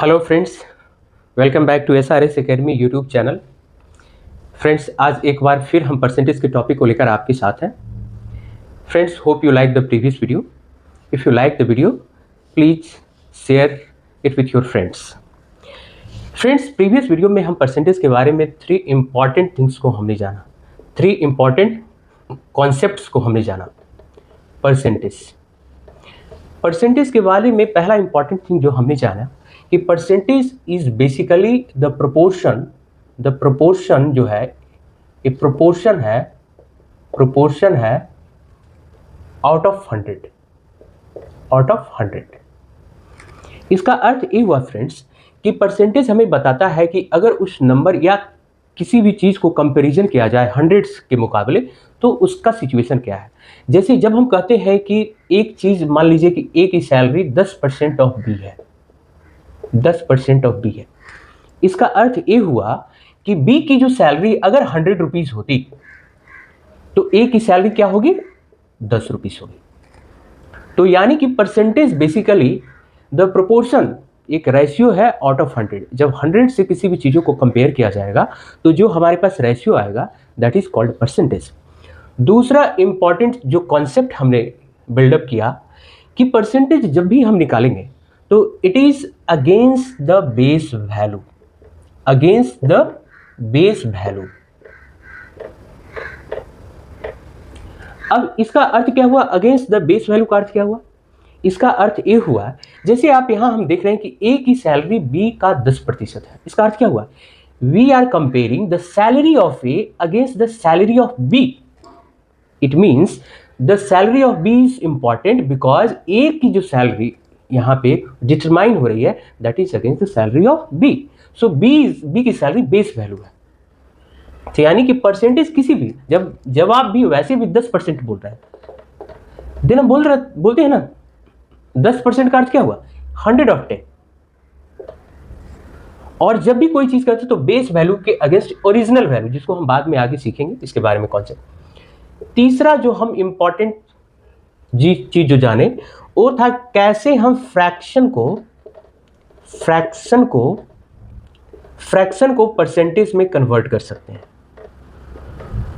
Hello friends, welcome back to SRS academy YouTube channel. Friends, आज एक बार फिर हम परसेंटेज के टॉपिक को लेकर आपके साथ हैं। Friends, hope you like the previous video. If you like the video, please share it with your friends. Friends, previous video में हम परसेंटेज के बारे में 3 इम्पॉर्टेंट थिंग्स को हमने जाना, 3 इम्पॉर्टेंट कॉन्सेप्ट्स को हमने जाना। परसेंटेज के बारे में पहला इंपॉर्टेंट थिंग जो हमने जाना कि percentage is basically the proportion जो है, ये प्रोपोर्शन है आउट ऑफ 100। इसका अर्थ ये हुआ फ्रेंड्स कि परसेंटेज हमें बताता है कि अगर उस नंबर या किसी भी चीज़ को कंपैरिजन किया जाए हंड्रेड्स के मुकाबले तो उसका सिचुएशन क्या है। जैसे जब हम कहते हैं कि एक चीज़, मान लीजिए कि ए की सैलरी 10% ऑफ बी है, 10% ऑफ बी है। इसका अर्थ ये हुआ कि बी की जो सैलरी अगर 100 रुपीज़ होती तो ए की सैलरी क्या होगी, 10 रुपीज़ होगी। तो यानी कि परसेंटेज बेसिकली द प्रोपोर्शन एक रेशियो है आउट ऑफ 100। जब 100 से किसी भी चीज़ों को कंपेयर किया जाएगा तो जो हमारे पास रेशियो आएगा दैट इज कॉल्ड परसेंटेज। दूसरा इंपॉर्टेंट जो कॉन्सेप्ट हमने बिल्डअप किया कि परसेंटेज जब भी हम निकालेंगे तो it is against the base value, against the base value. अब इसका अर्थ क्या हुआ, अगेंस्ट द बेस वैल्यू का अर्थ क्या हुआ? इसका अर्थ ये हुआ, जैसे आप यहां हम देख रहे हैं कि ए की सैलरी बी का 10% है। इसका अर्थ क्या हुआ, we are comparing the salary of A against the salary of B. It means the salary of B is important because A की जो सैलरी यहां पे डिटरमाइन हो रही है that is against the salary of B. So B की salary base value है। तो यानी कि परसेंटेज किसी भी, जब आप भी वैसे भी 10% बोल रहे हैं, देन हम बोलते हैं ना 10% का अर्थ क्या हुआ, 100 ऑफ 10। और जब भी कोई चीज करते तो बेस वैल्यू के अगेंस्ट ओरिजिनल वैल्यू, जिसको हम बाद में आगे सीखेंगे इसके बारे में कॉन्सेप्ट। तीसरा जो हम इंपॉर्टेंट चीज जो जाने वो था कैसे हम फ्रैक्शन को परसेंटेज में कन्वर्ट कर सकते हैं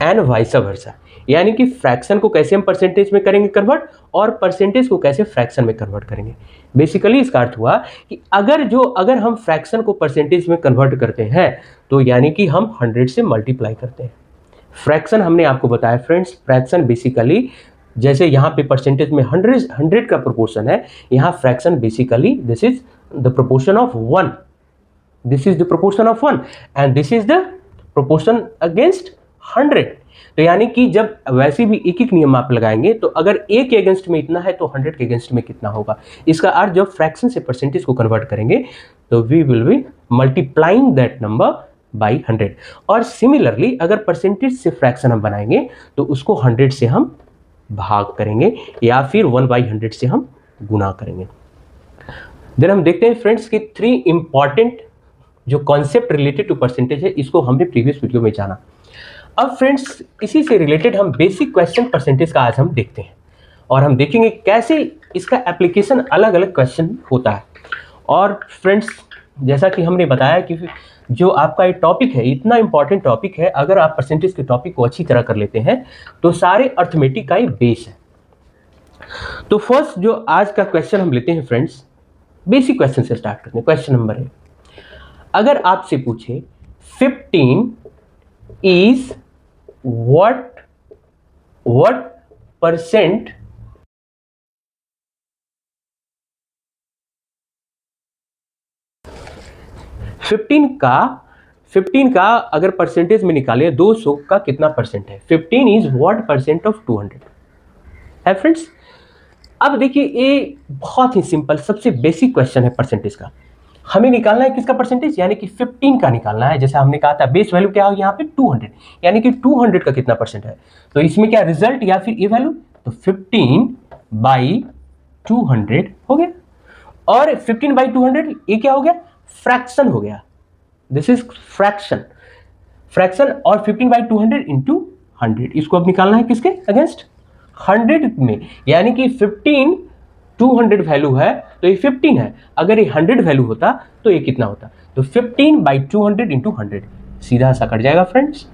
एंड वाइस वर्सा। यानी कि फ्रैक्शन को कैसे हम परसेंटेज में करेंगे कन्वर्ट और परसेंटेज को कैसे फ्रैक्शन में कन्वर्ट करेंगे। बेसिकली इसका अर्थ हुआ कि अगर हम फ्रैक्शन को परसेंटेज में कन्वर्ट करते हैं तो यानी कि हम 100 से मल्टीप्लाई करते हैं। फ्रैक्शन हमने आपको बताया फ्रेंड्स, फ्रैक्शन बेसिकली जैसे यहाँ पे परसेंटेज में 100 का प्रोपोर्शन है, यहाँ fraction basically this is the proportion of 1, this is the proportion of 1 and this is the proportion against 100। तो यानी कि जब वैसे भी एक एक नियम आप लगाएंगे तो अगर ए के अगेंस्ट में इतना है तो 100 के अगेंस्ट में कितना होगा। इसका अर्थ जब फ्रैक्शन से परसेंटेज को कन्वर्ट करेंगे तो we will be multiplying that number by 100। और सिमिलरली अगर परसेंटेज से फ्रैक्शन हम बनाएंगे तो उसको 100 से हम भाग करेंगे या फिर 1/100 से हम गुना करेंगे। देन हम देखते हैं फ्रेंड्स कि 3 इंपॉर्टेंट जो कॉन्सेप्ट रिलेटेड टू परसेंटेज है, इसको हमने प्रीवियस वीडियो में जाना। अब फ्रेंड्स इसी से रिलेटेड हम बेसिक क्वेश्चन परसेंटेज का आज हम देखते हैं और हम देखेंगे कैसे इसका एप्लीकेशन अलग अलग क्वेश्चन होता है। और फ्रेंड्स जैसा कि हमने बताया कि जो आपका ये टॉपिक है इतना इंपॉर्टेंट टॉपिक है, अगर आप परसेंटेज के टॉपिक को अच्छी तरह कर लेते हैं तो सारे अर्थमेटिक का ही बेस है। तो फर्स्ट जो आज का क्वेश्चन हम लेते हैं फ्रेंड्स, बेसिक क्वेश्चन से स्टार्ट करते हैं। क्वेश्चन नंबर 1, अगर आपसे पूछे 15 is what percent फिफ्टीन का अगर परसेंटेज में निकाले 200 का कितना परसेंट है। 15 इज व्हाट परसेंट ऑफ 200 है फ्रेंड्स। अब देखिए ये बहुत ही सिंपल सबसे बेसिक क्वेश्चन है परसेंटेज का। हमें निकालना है किसका परसेंटेज, यानी कि 15 का निकालना है। जैसे हमने कहा था बेस वैल्यू क्या हो यहाँ पे 200, यानी कि 200 का कितना परसेंट है। तो इसमें क्या रिजल्ट या फिर ये वैल्यू, तो 15/200 हो गया। और 15/200 ये क्या हो गया, फ्रैक्शन हो गया। दिस इज फ्रैक्शन और 15/200 इंटू 100, इसको अब निकालना है किसके अगेंस्ट 100 में, यानी कि 15 200 वैल्यू है तो ये 15 है, अगर ये 100 वैल्यू होता तो ये कितना होता, तो 15/200 इंटू 100 सीधा सा कट जाएगा फ्रेंड्स,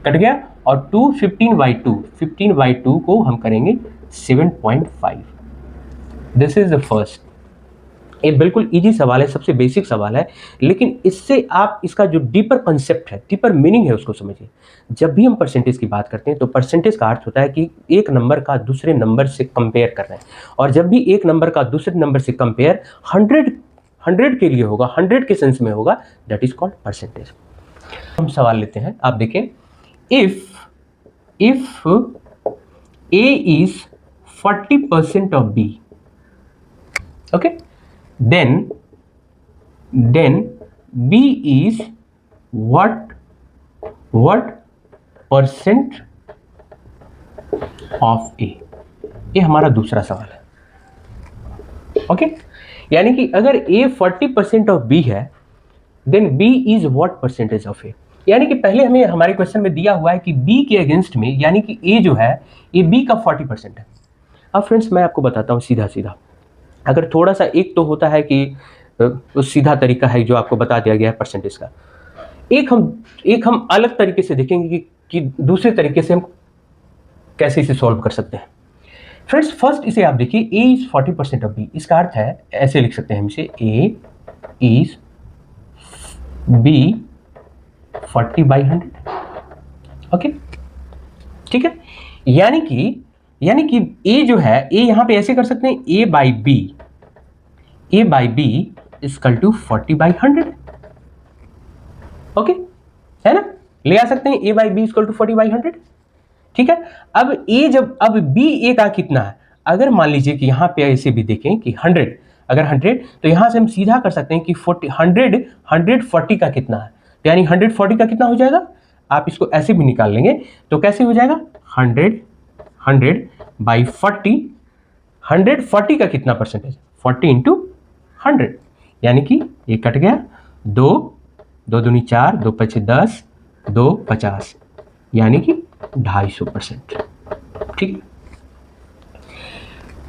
कट गया। और 15/2 को हम करेंगे 7.5। This is the first. ये बिल्कुल इजी सवाल है, सबसे बेसिक सवाल है, लेकिन इससे आप इसका जो डीपर कंसेप्ट है, डीपर मीनिंग है उसको समझिए। जब भी हम परसेंटेज की बात करते हैं तो परसेंटेज का अर्थ होता है कि एक नंबर का दूसरे नंबर से कंपेयर कर रहे हैं, और जब भी एक नंबर का दूसरे नंबर से कंपेयर 100 के लिए होगा, 100 के सेंस में होगा, दैट इज कॉल्ड परसेंटेज। हम सवाल लेते हैं, आप देखें, if A is 40% of B, okay, then B is what percent of A? ये हमारा दूसरा सवाल है, ओके। यानी कि अगर A 40% ऑफ B है, then B is what percentage of A। यानी कि पहले हमें हमारे क्वेश्चन में दिया हुआ है कि B के अगेंस्ट में, यानी कि A जो है ये B का 40% है। अब फ्रेंड्स मैं आपको बताता हूँ सीधा सीधा, अगर थोड़ा सा, एक तो होता है कि सीधा तरीका है जो आपको बता दिया गया है परसेंटेज का, एक हम अलग तरीके से देखेंगे कि दूसरे तरीके से हम कैसे इसे सॉल्व कर सकते हैं। फ्रेंड्स फर्स्ट इसे आप देखिए, A इज 40% ऑफ B, इसका अर्थ है, ऐसे लिख सकते हैं हम इसे, A इज B 40/100, ओके, ठीक है। यानी कि A जो है, A यहां पे ऐसे कर सकते हैं, A by B equal to 40/100, okay, है ना, ले आ सकते हैं A by B equal to 40/100, ठीक है। अब B A का कितना है, अगर मान लीजिए कि यहां पे ऐसे भी देखें कि 100, अगर 100, तो यहां से हम सीधा कर सकते हैं कि 140 का कितना है, तो यानी 140 का कितना हो जाएगा, आप इसको ऐसे भी निकाल लेंगे तो कैसे हो जाएगा, 100/40, 140 का कितना परसेंटेज, 40 इंटू 100, यानी कि ये कट गया, 2 दूनी 4, 2 5 10, 2 50, यानी कि 250%, ठीक।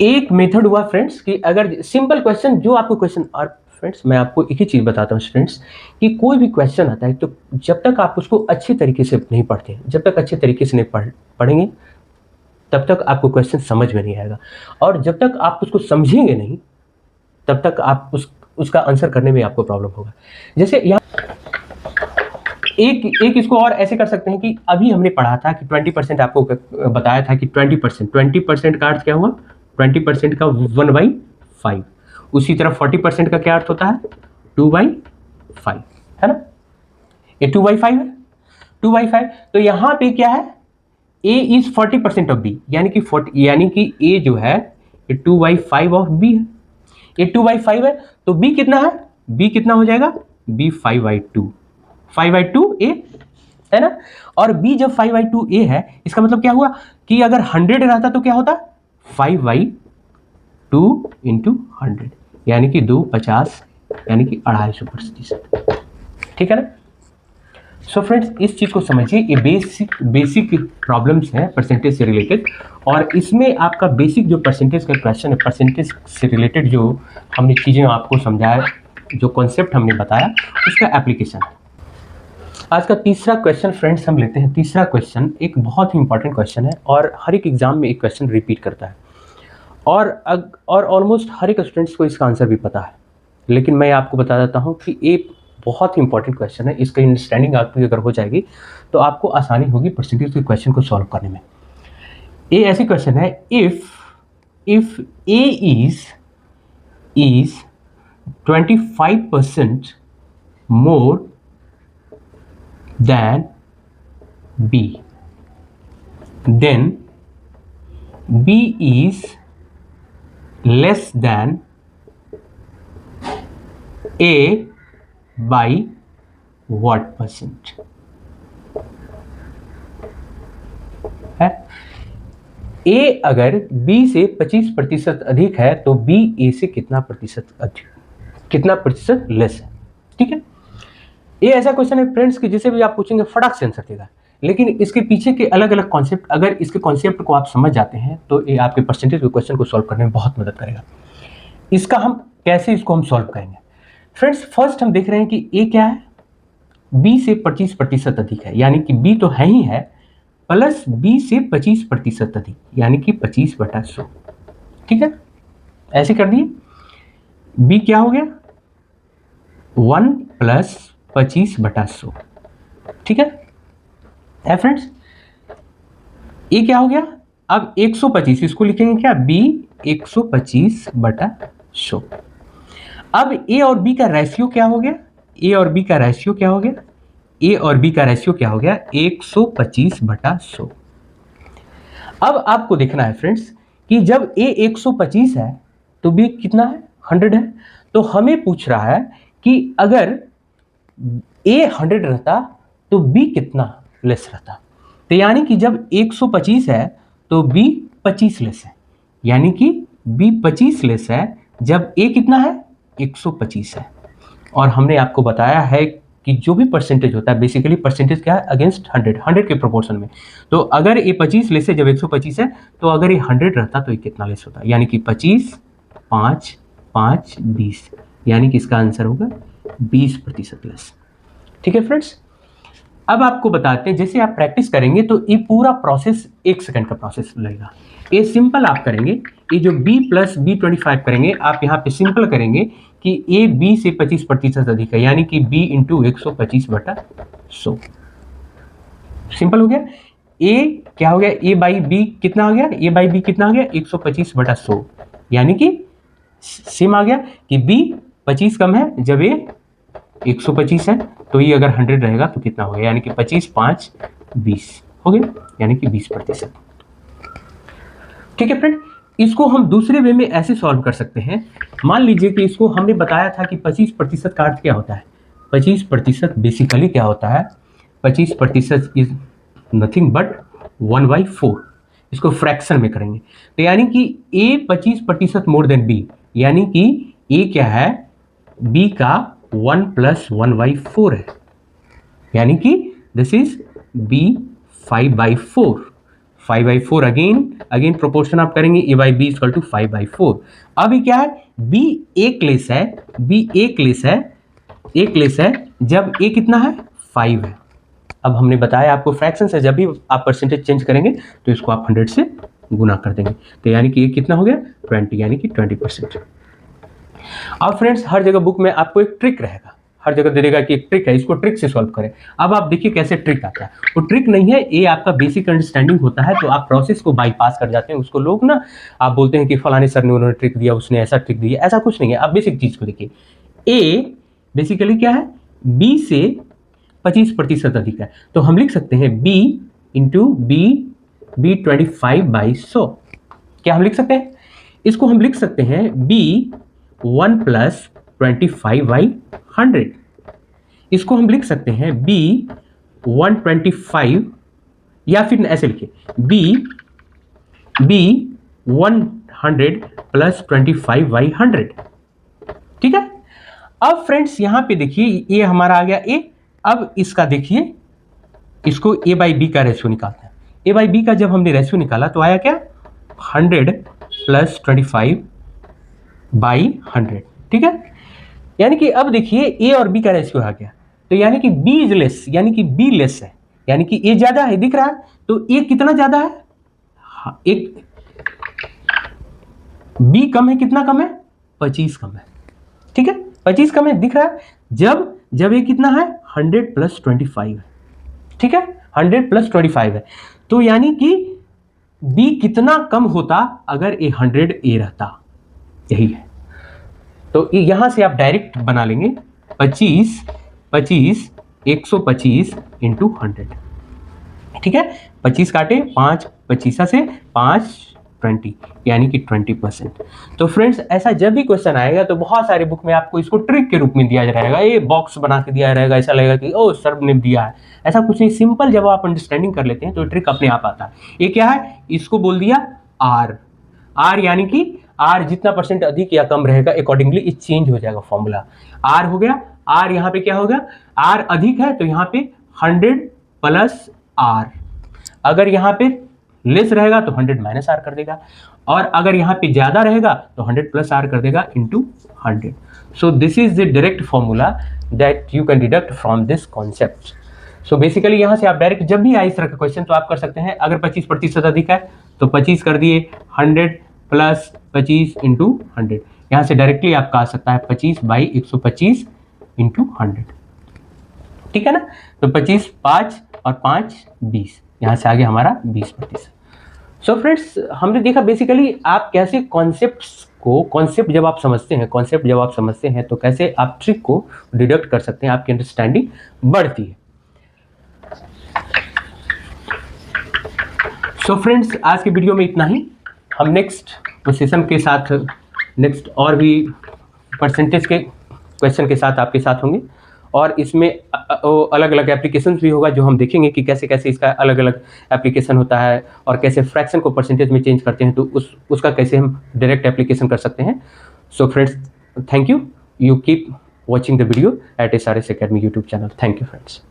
एक मेथड हुआ फ्रेंड्स कि अगर सिंपल क्वेश्चन जो आपको क्वेश्चन, और फ्रेंड्स मैं आपको एक ही चीज़ बताता हूँ स्टूडेंट्स, कि कोई भी क्वेश्चन आता है तो जब तक आप उसको अच्छे तरीके से नहीं पढ़ते, जब तक अच्छे तरीके से नहीं पढ़ेंगे तब तक आपको क्वेश्चन समझ में नहीं आएगा, और जब तक आप उसको समझेंगे नहीं तब तक आप उसका आंसर करने में आपको प्रॉब्लम होगा। जैसे यहाँ एक इसको और ऐसे कर सकते हैं कि अभी हमने पढ़ा था कि 20%, आपको बताया था कि 20% का अर्थ क्या हुआ, 20% का 1/5, उसी तरह 40% का क्या अर्थ होता है, 2/5, है ना, ये 2/5 है, 2/5। तो यहाँ पे क्या है, A इज 40% ऑफ B, यानी कि A जो है ये 2/5 ऑफ B है, ये 2/5 है, तो B कितना है, B कितना हो जाएगा, B 5/2 A, है ना। और B जब 5/2 A है, इसका मतलब क्या हुआ कि अगर 100 रहता तो क्या होता, 5/2 इंटू 100, यानी कि 250, यानी कि 250%, ठीक है ना। सो फ्रेंड्स इस चीज को समझिए, ये बेसिक प्रॉब्लम्स हैं परसेंटेज से रिलेटेड, और इसमें आपका बेसिक जो परसेंटेज का क्वेश्चन है, परसेंटेज से रिलेटेड जो हमने चीजें आपको समझाया, जो कॉन्सेप्ट हमने बताया, उसका एप्लीकेशन। आज का तीसरा क्वेश्चन फ्रेंड्स हम लेते हैं। तीसरा क्वेश्चन एक बहुत ही इंपॉर्टेंट क्वेश्चन है, और हर एक एग्जाम में एक क्वेश्चन रिपीट करता है, और ऑलमोस्ट हर एक स्टूडेंट्स को इसका आंसर भी पता है, लेकिन मैं आपको बता देता हूँ कि एक बहुत ही इंपॉर्टेंट क्वेश्चन है। इसकी अंडरस्टैंडिंग आपकी अगर हो जाएगी तो आपको आसानी होगी परसेंटेज के क्वेश्चन को सॉल्व करने में। ये ऐसी क्वेश्चन है, if A is 25% more than B, then B is less than A by what percent, है। A अगर B से 25% अधिक है तो B A से कितना प्रतिशत लेस है, ठीक है। ये ऐसा क्वेश्चन है फ्रेंड्स कि जिसे भी आप पूछेंगे फटाक से आंसर देगा, लेकिन इसके पीछे के अलग अलग कॉन्सेप्ट, अगर इसके कॉन्सेप्ट को आप समझ जाते हैं तो ये आपके परसेंटेज के क्वेश्चन को सॉल्व करने में बहुत मदद करेगा। इसका हम कैसे इसको हम सॉल्व करेंगे। फ्रेंड्स फर्स्ट हम देख रहे हैं कि ए क्या है, बी से 25% अधिक है, यानी कि बी तो है ही है, प्लस बी से 25% अधिक यानी कि 25/100। ठीक है, ऐसे कर दिए। बी क्या हो गया 1 + 25/100। ठीक है फ्रेंड्स, ए क्या हो गया, अब 125 इसको लिखेंगे क्या, बी 125/100। अब ए और बी का रेशियो क्या हो गया, ए और बी का रेशियो क्या हो गया, ए और बी का रेशियो क्या हो गया 125/100। अब आपको देखना है फ्रेंड्स कि जब ए 125 है तो बी कितना है 100 है। तो हमें पूछ रहा है कि अगर ए 100 रहता तो बी कितना लेस रहता। तो यानी कि जब 125 है तो बी 25 लेस है, यानी कि बी 25 लेस है जब ए कितना है 125 है। और हमने आपको बताया है कि जो भी परसेंटेज होता है बेसिकली परसेंटेज क्या है अगेंस्ट 100 के प्रोपोर्शन में। तो अगर ये 25 लेस है जब 125 है, तो अगर ये 100 रहता तो ये कितना लेस होता, यानी कि 25 5 5 20, यानी कि इसका आंसर होगा 20% लेस। ठीक है फ्रेंड्स, अब आपको बताते हैं जैसे आप प्रैक्टिस करेंगे तो ये पूरा प्रोसेस 1 सेकंड का प्रोसेस लगेगा। ये सिंपल आप करेंगे, ये जो b + B25 करेंगे आप यहाँ पे सिंपल करेंगे कि a b से 25% अधिक है, यानी कि b × 125/100। सिंपल हो गया। a क्या हो गया, a/b कितना आ गया, a/b कितना आ गया 125/100, यानी कि सेम आ गया कि b 25 कम है जब a 125 है, तो ये अगर 100 रहेगा तो कितना हो गया, यानी कि 25 5 20 हो गया, यानी कि 20%। ठीक है फ्रेंड, इसको हम दूसरे वे में ऐसे सॉल्व कर सकते हैं। मान लीजिए कि इसको हमने बताया था कि 25% का अर्थ क्या होता है। 25% बेसिकली क्या होता है, 25% इज नथिंग बट 1/4। इसको फ्रैक्शन में करेंगे तो यानी कि a 25% मोर देन b, यानी कि a क्या है b का 1 + 1/4 है, यानी कि this is b 5/4। 5/4 again proportion आप करेंगे a/b = 5/4। अब ये क्या है, b एक लेस है, b एक लेस है जब a कितना है 5 है। अब हमने बताया आपको फ्रैक्शन से जब भी आप परसेंटेज चेंज करेंगे तो इसको आप 100 से गुना कर देंगे, तो यानी कि ये कितना हो गया 20, यानी कि 20%। अब फ्रेंड्स हर जगह बुक में आपको एक ट्रिक रहेगा, हर जगह दे देगा कि एक ट्रिक है, इसको ट्रिक से सॉल्व करें। अब आप देखिए कैसे ट्रिक आता है, वो ट्रिक नहीं है, ये आपका बेसिक अंडरस्टैंडिंग होता है, तो आप प्रोसेस को बाईपास कर जाते हैं। उसको लोग ना आप बोलते हैं कि फलाने सर ने उन्होंने ट्रिक दिया, उसने ऐसा ट्रिक दिया, ऐसा कुछ नहीं है। आप बेसिक चीज को देखिए, ए बेसिकली क्या है बी से 25% अधिक है, तो हम लिख सकते हैं b × b 25/100। क्या हम लिख सकते हैं, इसको हम लिख सकते हैं b 1 + 25/100। इसको हम लिख सकते हैं b 125, या फिर ऐसे लिखिए b 100 + 25/100। ठीक है, अब फ्रेंड्स यहां पे देखिए ये हमारा आ गया a। अब इसका देखिए, इसको a/b का रेशियो निकालते हैं। a/b का जब हमने रेशियो निकाला तो आया क्या 100 + 25/100। ठीक है, यानी कि अब देखिए a और b का रेशियो आ गया, तो यानी कि b इज लेस, यानी कि b लेस है, यानी कि a ज्यादा है दिख रहा है, तो a कितना ज्यादा है, एक b कम है, कितना कम है 25 कम है। ठीक है, 25 कम है दिख रहा है, जब ये कितना है 100 + 25 है। ठीक है, 100 + 25 है, तो यानी कि b कितना कम होता अगर ये 100 a रहता, यही है। तो यहां से आप डायरेक्ट बना लेंगे 25 125 × 100। ठीक है, 25 काटे 5 25 से 5 20, यानी कि 20%। तो फ्रेंड्स ऐसा जब भी क्वेश्चन आएगा तो बहुत सारे बुक में आपको इसको ट्रिक के रूप में दिया रहेगा, ये बॉक्स बना के दिया रहेगा, ऐसा लगेगा कि ओ सर ने दिया है, ऐसा कुछ नहीं। सिंपल जब आप अंडरस्टैंडिंग कर लेते हैं तो ट्रिक अपने आप आता है। ये क्या है, इसको बोल दिया आर, यानी कि आर जितना परसेंट अधिक या कम रहेगा अकॉर्डिंगली ये चेंज हो जाएगा फॉर्मूला। आर हो गया, आर यहाँ पे क्या होगा, आर अधिक है तो यहाँ पे 100 + आर। अगर यहाँ पे लेस रहेगा तो 100 माइनस आर कर देगा, और अगर यहाँ पे ज़्यादा रहेगा तो 100 प्लस आर कर देगा into 100. So this is the direct formula that you can deduct from this concept. So basically यहाँ से आप डायरेक्ट जब भी आए इस तरह का क्वेश्चन तो आप कर सकते हैं. अगर 25% अधिक है तो 25 कर दिए, 100 प्लस 25 इंटू 100. यहाँ से डायरेक्टली आपका आ सकता है 25/125 इंटू 100. ठीक है ना. तो 25 5 और 5 20, यहाँ से आगे हमारा 20%. सो फ्रेंड्स, हमने देखा बेसिकली आप कैसे कॉन्सेप्ट जब आप समझते हैं तो कैसे आप ट्रिक को डिडक्ट कर सकते हैं, आपकी अंडरस्टैंडिंग बढ़ती है. सो फ्रेंड्स, आज की वीडियो में इतना ही. हम नेक्स्ट सेशन के साथ नेक्स्ट और भी परसेंटेज के क्वेश्चन के साथ आपके साथ होंगे, और इसमें अलग अलग एप्लीकेशंस भी होगा जो हम देखेंगे कि कैसे कैसे इसका अलग अलग एप्लीकेशन होता है और कैसे फ्रैक्शन को परसेंटेज में चेंज करते हैं, तो उसका कैसे हम डायरेक्ट एप्लीकेशन कर सकते हैं. So friends, thank you. You keep watching the video at SRS Academy YouTube channel. Thank you friends.